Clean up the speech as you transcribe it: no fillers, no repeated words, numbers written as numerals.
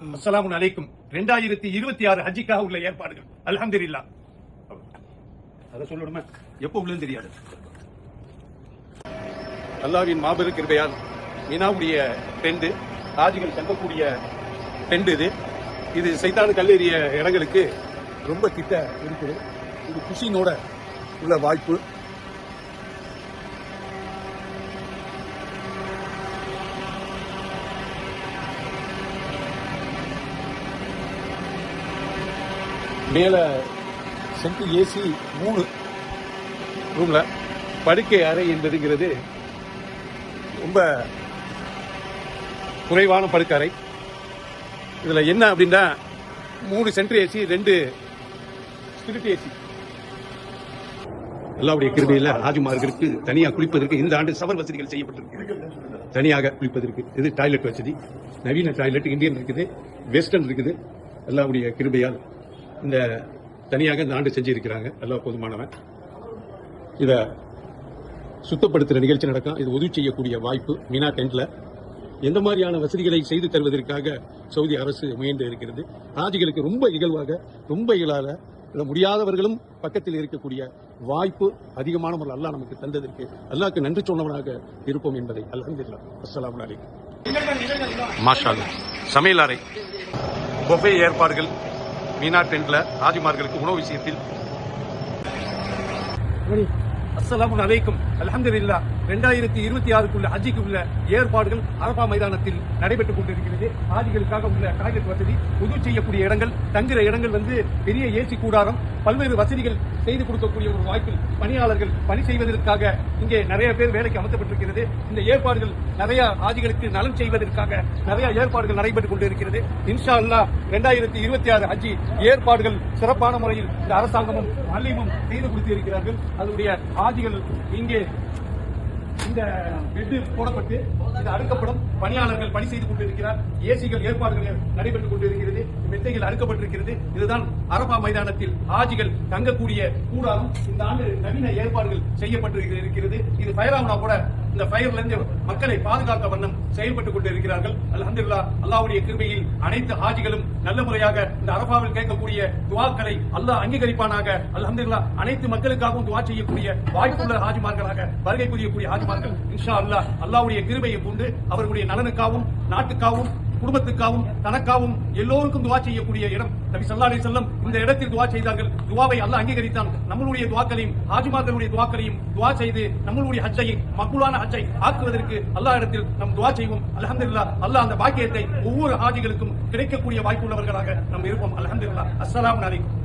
அஸ்ஸலாமு அலைக்கும். 2026 ஹஜ்ஜிக்காக உள்ள ஏற்பாடுகள் அல்ஹம்துலில்லாஹ். அதை சொல்லணுமா? எப்போ உள்ளது தெரியாது. அல்லாஹ்வின் மாபெரும் கிருபையால் மினாவுடைய டெண்ட், ஹாஜிகள் தங்கக்கூடிய டெண்ட் இது சைத்தானு கல்லேறிய இடங்களுக்கு ரொம்ப கிட்ட இருக்குது. இது குஷினோட உள்ள வாய்ப்பு. மேல சென்ட் ஏசி 3 ரூம்ல படுக்கை அறை என்பதுங்கிறது ரொம்ப குறைவான படுக்கை அறை. இதுல என்ன அப்படின்னா 3 சென்ட்ரு ஏசி, 2 ஸ்பிரிட் ஏசி. அல்லாஹ்வுடைய கிருபையில ஹாஜிமார்களுக்கு தனியா குளிப்பதற்கு இந்த ஆண்டு சவர் வசதிகள் செய்யப்பட்டிருக்கு. தனியாக குளிப்பதற்கு இது டாய்லெட் வசதி, நவீன டாய்லெட் இந்தியன் இருக்குது, வெஸ்டர்ன் இருக்குது. அல்லாஹ்வுடைய கிருபையால் இந்த தனியாக இந்த ஆண்டு செஞ்சிருக்கிறாங்க. அல்லாஹ் போதுமானவன். இத சுத்தப்படுத்துற நிகழ்ச்சி நடக்கும். இது உதவி செய்யக்கூடிய வாய்ப்பு மீனா டென்ட்ல எந்த மாதிரியான வசதிகளை செய்து தருவதற்காக சவுதி அரசு முயன்று இருக்கிறது. ஹாஜிகளுக்கு ரொம்ப இகழ்வாக, ரொம்ப இயலாத, முடியாதவர்களும் பக்கத்தில் இருக்கக்கூடிய வாய்ப்பு அதிகமான முறையில் அல்லாஹ் நமக்கு தந்ததற்கு அல்லாஹ்க்கு நன்றி சொன்னவனாக இருப்போம் என்பதை அல்ஹம்துலில்லாஹ். அஸ்ஸலாமு அலைக்கும். மாஷா அல்லாஹ். சமையல் அறை, புஃபே ஏற்பாடுகள் மீனா டென்ட்ல ஹாஜிமார்களுக்கு உணவு விஷயத்தில். அஸ்ஸலாமு அலைக்கும். அல்ஹம்துலில்லாஹ். 2026 ஹஜ்ஜிக்கு உள்ள ஏற்பாடுகள் அரபா மைதானத்தில் நடைபெற்றுக் கொண்டிருக்கிறது. ஹாஜிகளுக்காக உள்ள டாய்லெட் வசதி, உது செய்யக்கூடிய இடங்கள், தங்குற இடங்கள் பெரிய ஏசி கூடாரம், பல்வேறு வசதிகள் செய்து கொடுக்கக்கூடிய ஒரு வாய்ப்பில் பணியாளர்கள் பணி செய்வதற்காக இங்கே நிறைய பேர் வேலைக்கு அமர்த்தப்பட்டிருக்கிறது. இந்த ஏற்பாடுகள் நிறைய ஹாஜிகளுக்கு நலன் செய்வதற்காக நிறைய ஏற்பாடுகள் நடைபெற்றுக் கொண்டிருக்கிறது. இன்ஷா அல்லாஹ் 2026 ஹஜ்ஜி ஏற்பாடுகள் சிறப்பான முறையில் இந்த அரசாங்கமும் மல்லிமும் செய்து கொடுத்திருக்கிறார்கள். அதனுடைய ஹாஜிகள் இங்கே இந்த பெட் போடப்பட்டு இது அடுக்கப்படும். பணியாளர்கள் பணி செய்து கொண்டிருக்கிறார். ஏசிகள் ஏற்பாடுகள் நடைபெற்றுக் கொண்டிருக்கிறது. மெத்தைகள் அடுக்கப்பட்டிருக்கிறது. இதுதான் அரபா மைதானத்தில் ஹாஜிகள் தங்கக்கூடிய கூடாரம். இந்த ஆண்டு நவீன ஏற்பாடுகள் செய்யப்பட்டிருக்கிறது. இது ஃபயராவுனா கூட இந்த ஃபயர்ல இருந்து மக்களை பாதுகாக்க வண்ணம் செயல்பட்டுக் கொண்டிருக்கிறார்கள். அல்ஹம்துலில்லாஹ். அல்லாஹ்வுடைய கிருபையில் அனைத்து ஹாஜிகளும் நல்ல முறையாக இந்த அரபாவில் கேட்கக்கூடிய துஆக்களை அல்லாஹ் அங்கீகரிப்பானாக. அல்ஹம்துலில்லாஹ். அனைத்து மக்களுக்காகவும் துஆ செய்யக்கூடிய வாய்ப்புள்ள ஹாஜிமார்களாக வருகை புரியக்கூடிய ஹாஜிமார்கள் இன்ஷா அல்லாஹ் அல்லாஹ்வுடைய கிருபையை கொண்டு அவர்களுடைய நலனுக்காகவும், நாட்டுக்காகவும், குடும்பத்துக்காகவும், தனக்காகவும் எல்லோருக்கும் துஆ செய்யக்கூடிய இடம். நபி ஸல்லல்லாஹு அலைஹி வஸல்லம் இந்த இடத்தில் துஆ செய்தார்கள். துஆவை அல்லாஹ் அங்கீகரித்தான். நம்மளுடைய துஆக்களையும் ஹாஜிமார்களுடைய துஆக்களையும் துஆ செய்து நம்மளுடைய ஹஜ்ஜை மக்பூலான ஹஜ்ஜை ஆக்குவதற்கு அல்லாஹ் இடத்தில் நாம் துஆ செய்வோம். அல்ஹம்துலில்லாஹ். அல்லாஹ் அந்த பாக்கியத்தை ஒவ்வொரு ஹாஜிகளுக்கும் கிடைக்கக்கூடிய வாய்ப்புள்ளவர்களாக நாம் இருப்போம். அல்ஹம்துலில்லாஹ். அஸ்ஸலாமு அலைக்கும்.